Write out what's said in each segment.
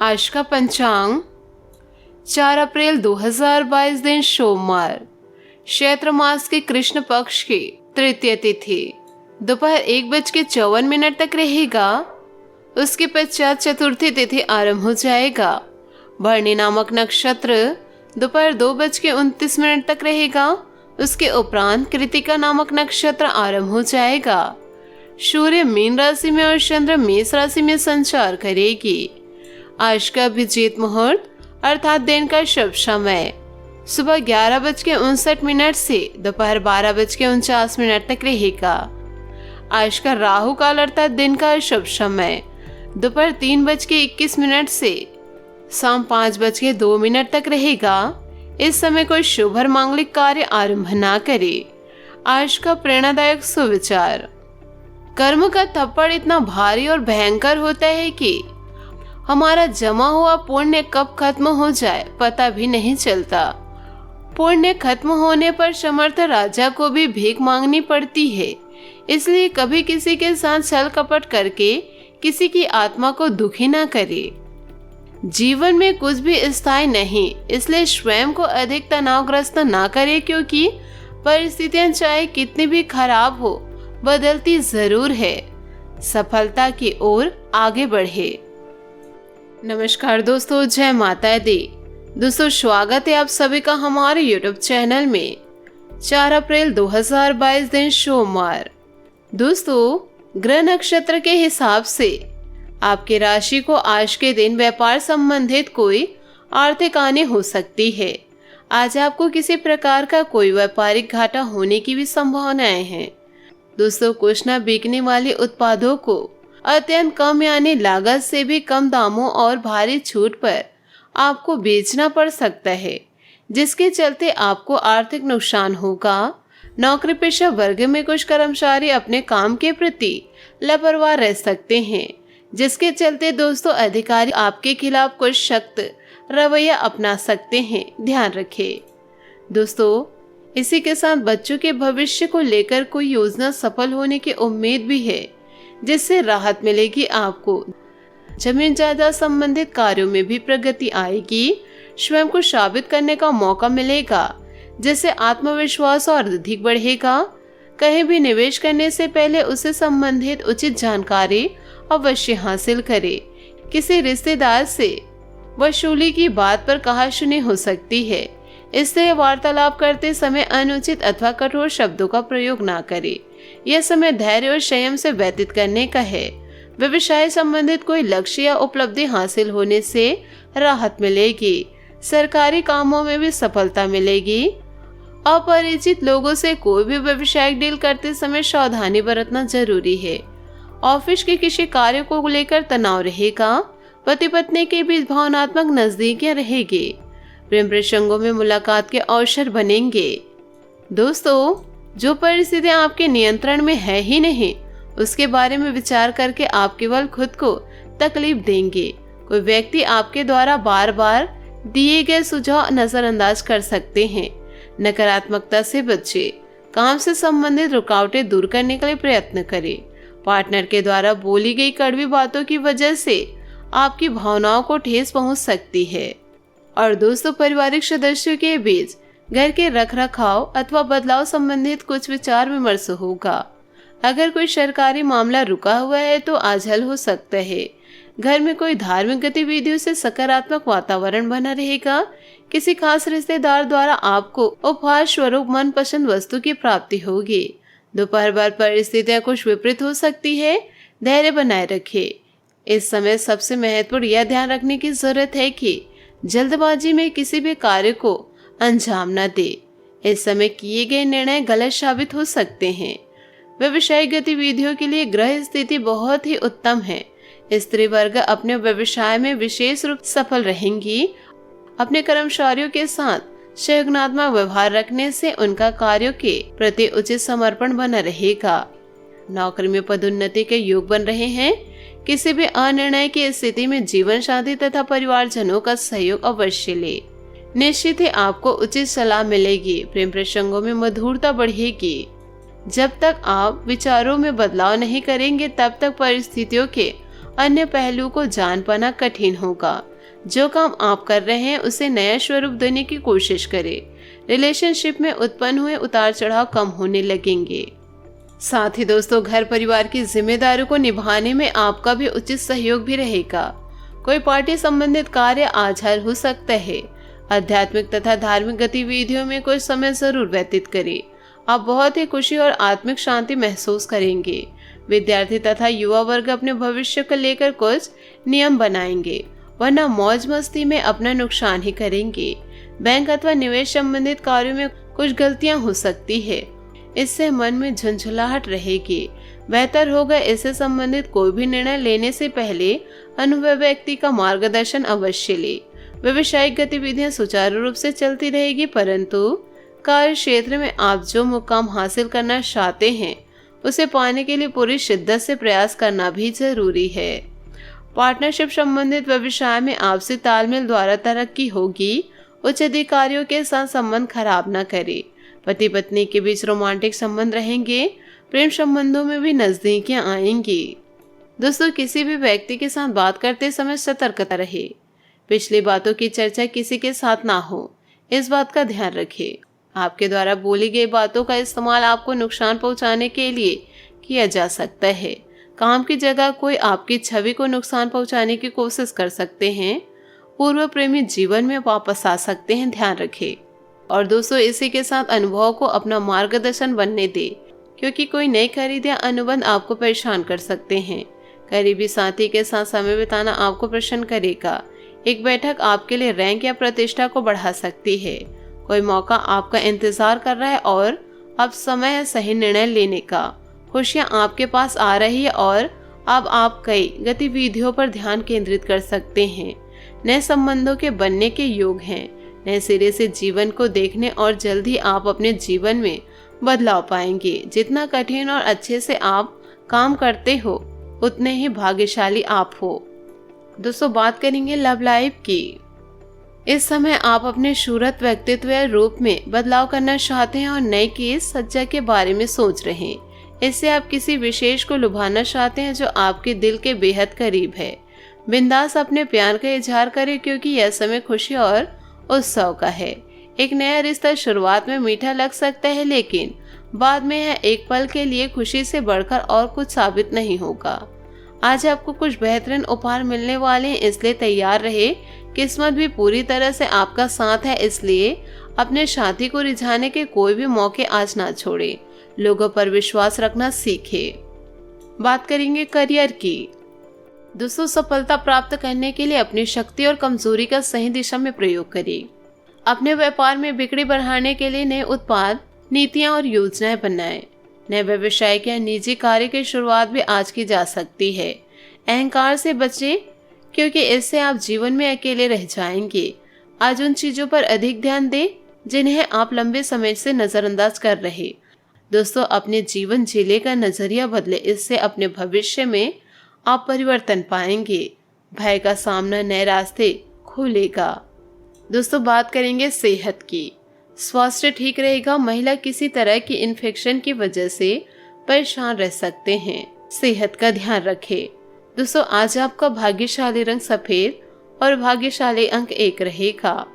आज का पंचांग 4 अप्रैल 2022 दिन सोमवार, चैत्र मास के कृष्ण पक्ष की तृतीय तिथि दोपहर 1:54 तक रहेगा। उसके पश्चात चतुर्थी तिथि आरंभ हो जाएगा। भरणी नामक नक्षत्र दोपहर 2:29 तक रहेगा। उसके उपरांत कृतिका नामक नक्षत्र आरंभ हो जाएगा। सूर्य मीन राशि में और चंद्र मेष राशि में संचार करेगी। आज का अभिजीत मुहूर्त अर्थात दिन का शुभ समय सुबह 11:59 से दोपहर 12:49 तक रहेगा। आज का राहु काल अर्थात दिन का शुभ समय दोपहर 3:21 से शाम 5:02 तक रहेगा। इस समय कोई शुभ और मांगलिक कार्य आरंभ ना करे। आज का प्रेरणादायक सुविचार, कर्म का थप्पड़ इतना भारी और भयंकर होता है कि हमारा जमा हुआ पुण्य कब खत्म हो जाए पता भी नहीं चलता। पुण्य खत्म होने पर समर्थ राजा को भी भीख मांगनी पड़ती है। इसलिए कभी किसी के साथ छल कपट करके किसी की आत्मा को दुखी ना करे। जीवन में कुछ भी स्थायी नहीं, इसलिए स्वयं को अधिक तनावग्रस्त ना करे, क्योंकि परिस्थितियां चाहे कितनी भी खराब हो बदलती जरूर है। सफलता की ओर आगे बढ़े। नमस्कार दोस्तों, जय माता दी। दोस्तों, स्वागत है आप सभी का हमारे YouTube चैनल में। 4 अप्रैल 2022 दिन सोमवार। दोस्तों, ग्रह नक्षत्र के हिसाब से आपकी राशि को आज के दिन व्यापार संबंधित कोई आर्थिक हानि हो सकती है। आज आपको किसी प्रकार का कोई व्यापारिक घाटा होने की भी संभावनाएं हैं। दोस्तों, कुछ न बिकने वाले उत्पादों को अत्यंत कम यानी लागत से भी कम दामों और भारी छूट पर आपको बेचना पड़ सकता है, जिसके चलते आपको आर्थिक नुकसान होगा। नौकरी पेशा वर्ग में कुछ कर्मचारी अपने काम के प्रति लापरवाह रह सकते हैं, जिसके चलते दोस्तों अधिकारी आपके खिलाफ कुछ सख्त रवैया अपना सकते हैं, ध्यान रखें। दोस्तों, इसी के साथ बच्चों के भविष्य को लेकर कोई योजना सफल होने की उम्मीद भी है, जिससे राहत मिलेगी। आपको जमीन जायदाद संबंधित कार्यों में भी प्रगति आएगी। स्वयं को साबित करने का मौका मिलेगा, जिससे आत्मविश्वास और अधिक बढ़ेगा। कहीं भी निवेश करने से पहले उससे संबंधित उचित जानकारी अवश्य हासिल करें। किसी रिश्तेदार से वसूली की बात पर कहासुनी हो सकती है, इसलिए वार्तालाप करते समय अनुचित अथवा कठोर शब्दों का प्रयोग ना करें। यह समय धैर्य और संयम से व्यतीत करने का है। व्यवसाय संबंधित कोई लक्ष्य या उपलब्धि हासिल होने से राहत मिलेगी। सरकारी कामों में भी सफलता मिलेगी। अपरिचित लोगों से कोई भी व्यवसायिक डील करते समय सावधानी बरतना जरूरी है। ऑफिस के किसी कार्य को लेकर तनाव रहेगा। पति पत्नी के बीच भावनात्मक नजदीकियां रहेगी। प्रेम प्रसंगों में मुलाकात के अवसर बनेंगे। दोस्तों, जो परिस्थितियां आपके नियंत्रण में है ही नहीं, उसके बारे में विचार करके आप केवल खुद को तकलीफ देंगे। कोई व्यक्ति आपके द्वारा बार बार दिए गए सुझाव नजरअंदाज कर सकते हैं। नकारात्मकता से बचें। काम से संबंधित रुकावटें दूर करने के लिए प्रयत्न करें। पार्टनर के द्वारा बोली गई कड़वी बातों की वजह से आपकी भावनाओं को ठेस पहुंच सकती है। और दोस्तों, पारिवारिक सदस्यों के बीच घर के रखरखाव अथवा बदलाव संबंधित कुछ विचार विमर्श होगा। अगर कोई सरकारी मामला रुका हुआ है तो आज हल हो सकता है। घर में कोई धार्मिक गतिविधियों से सकारात्मक वातावरण बना रहेगा। किसी खास रिश्तेदार द्वारा आपको उपहार स्वरूप मनपसंद वस्तु की प्राप्ति होगी। दोपहर बाद परिस्थितियां कुछ विपरीत हो सकती है। धैर्य बनाए रखें। इस समय सबसे महत्वपूर्ण यह ध्यान रखने की जरूरत है कि जल्दबाजी में किसी भी कार्य को अंजाम न दे। इस समय किए गए निर्णय गलत साबित हो सकते हैं। व्यवसायिक गतिविधियों के लिए ग्रह स्थिति बहुत ही उत्तम है। स्त्री वर्ग अपने व्यवसाय में विशेष रूप से सफल रहेंगी। अपने कर्मचारियों के साथ संयोगात्मक व्यवहार रखने से उनका कार्यों के प्रति उचित समर्पण बना रहेगा। नौकरी में पदोन्नति के योग बन रहे हैं। किसी भी अनिर्णय की स्थिति में जीवन साथी तथा परिवारजनों का सहयोग अवश्य ले। निश्चित ही आपको उचित सलाह मिलेगी। प्रेम प्रसंगों में मधुरता बढ़ेगी। जब तक आप विचारों में बदलाव नहीं करेंगे तब तक परिस्थितियों के अन्य पहलू को जान पाना कठिन होगा। जो काम आप कर रहे हैं उसे नया स्वरूप देने की कोशिश करें। रिलेशनशिप में उत्पन्न हुए उतार चढ़ाव कम होने लगेंगे। साथ ही दोस्तों, घर परिवार की जिम्मेदारियों को निभाने में आपका भी उचित सहयोग भी रहेगा। कोई पार्टी संबंधित कार्य आज हल हो सकता है। आध्यात्मिक तथा धार्मिक गतिविधियों में कुछ समय जरूर व्यतीत करें। आप बहुत ही खुशी और आत्मिक शांति महसूस करेंगे। विद्यार्थी तथा युवा वर्ग अपने भविष्य को लेकर कुछ नियम बनाएंगे, वरना मौज मस्ती में अपना नुकसान ही करेंगे। बैंक अथवा निवेश संबंधित कार्यों में कुछ गलतियां हो सकती है, इससे मन में झंझलाहट रहेगी। बेहतर होगा इससे संबंधित कोई भी निर्णय लेने से पहले अनुभवी व्यक्ति का मार्गदर्शन अवश्य ले। व्यवसायिक गतिविधियां सुचारू रूप से चलती रहेगी, परंतु कार्य क्षेत्र में आप जो मुकाम हासिल करना चाहते हैं उसे पाने के लिए पूरी शिद्दत से प्रयास करना भी जरूरी है। पार्टनरशिप संबंधित व्यवसाय में आपसी तालमेल द्वारा तरक्की होगी। उच्च अधिकारियों के साथ संबंध खराब न करें। पति पत्नी के बीच रोमांटिक संबंध रहेंगे। प्रेम संबंधों में भी नजदीकियां आएंगी। दोस्तों, किसी भी व्यक्ति के साथ बात करते समय सतर्कता रहे। पिछली बातों की चर्चा किसी के साथ ना हो, इस बात का ध्यान रखें। आपके द्वारा बोली गई बातों का इस्तेमाल आपको नुकसान पहुंचाने के लिए किया जा सकता है। काम की जगह कोई आपकी छवि को नुकसान पहुंचाने की कोशिश कर सकते हैं। पूर्व प्रेमी जीवन में वापस आ सकते हैं, ध्यान रखें। और दोस्तों, इसी के साथ अनुभव को अपना मार्गदर्शन बनने दे, क्योंकि कोई नई खरीद या अनुबंध आपको परेशान कर सकते हैं। करीबी साथी के साथ समय बिताना आपको प्रसन्न करेगा। एक बैठक आपके लिए रैंक या प्रतिष्ठा को बढ़ा सकती है। कोई मौका आपका इंतजार कर रहा है और अब समय है सही निर्णय लेने का। खुशियां आपके पास आ रही है और अब आप कई गतिविधियों पर ध्यान केंद्रित कर सकते हैं। नए संबंधों के बनने के योग हैं। नए सिरे से जीवन को देखने और जल्द ही आप अपने जीवन में बदलाव पाएंगे। जितना कठिन और अच्छे से आप काम करते हो उतने ही भाग्यशाली आप हो। दोस्तों, बात करेंगे लव लाइफ की। इस समय आप अपने सूरत व्यक्तित्व या रूप में बदलाव करना चाहते हैं और नई केस सज्जा के बारे में सोच रहे हैं। इससे आप किसी विशेष को लुभाना चाहते हैं जो आपके दिल के बेहद करीब है। बिंदास अपने प्यार का इजहार करें, क्योंकि यह समय खुशी और उत्सव का है। एक नया रिश्ता शुरुआत में मीठा लग सकता है, लेकिन बाद में यह एक पल के लिए खुशी से बढ़कर और कुछ साबित नहीं होगा। आज आपको कुछ बेहतरीन उपहार मिलने वाले हैं, इसलिए तैयार रहे। किस्मत भी पूरी तरह से आपका साथ है, इसलिए अपने साथी को रिझाने के कोई भी मौके आज ना छोड़े। लोगों पर विश्वास रखना सीखे। बात करेंगे करियर की। दोस्तों, सफलता प्राप्त करने के लिए अपनी शक्ति और कमजोरी का सही दिशा में प्रयोग करें। अपने व्यापार में बिक्री बढ़ाने के लिए नए उत्पाद, नीतियां और योजनाएं बनाएं। नए व्यवसाय या निजी कार्य की शुरुआत भी आज की जा सकती है। अहंकार से बचें, क्योंकि इससे आप जीवन में अकेले रह जाएंगे। आज उन चीजों पर अधिक ध्यान दें जिन्हें आप लंबे समय से नजरअंदाज कर रहे। दोस्तों, अपने जीवन जीने का नजरिया बदले, इससे अपने भविष्य में आप परिवर्तन पाएंगे। भय का सामना नए रास्ते खोलेगा। दोस्तों, बात करेंगे सेहत की। स्वास्थ्य ठीक रहेगा। महिला किसी तरह की इन्फेक्शन की वजह से परेशान रह सकते हैं, सेहत का ध्यान रखें। दोस्तों, आज आपका भाग्यशाली रंग सफेद और भाग्यशाली अंक 1 रहेगा।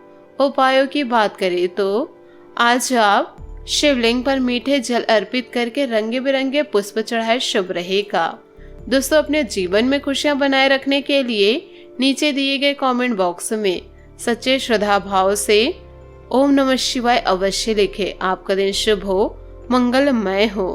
उपायों की बात करें तो आज आप शिवलिंग पर मीठे जल अर्पित करके रंगे बिरंगे पुष्प चढ़ाए शुभ रहेगा। दोस्तों, अपने जीवन में खुशियां बनाए रखने के लिए नीचे दिए गए कमेंट बॉक्स में सच्चे श्रद्धा भाव से ओम नमः शिवाय अवश्य लिखें। आपका दिन शुभ हो, मंगलमय हो।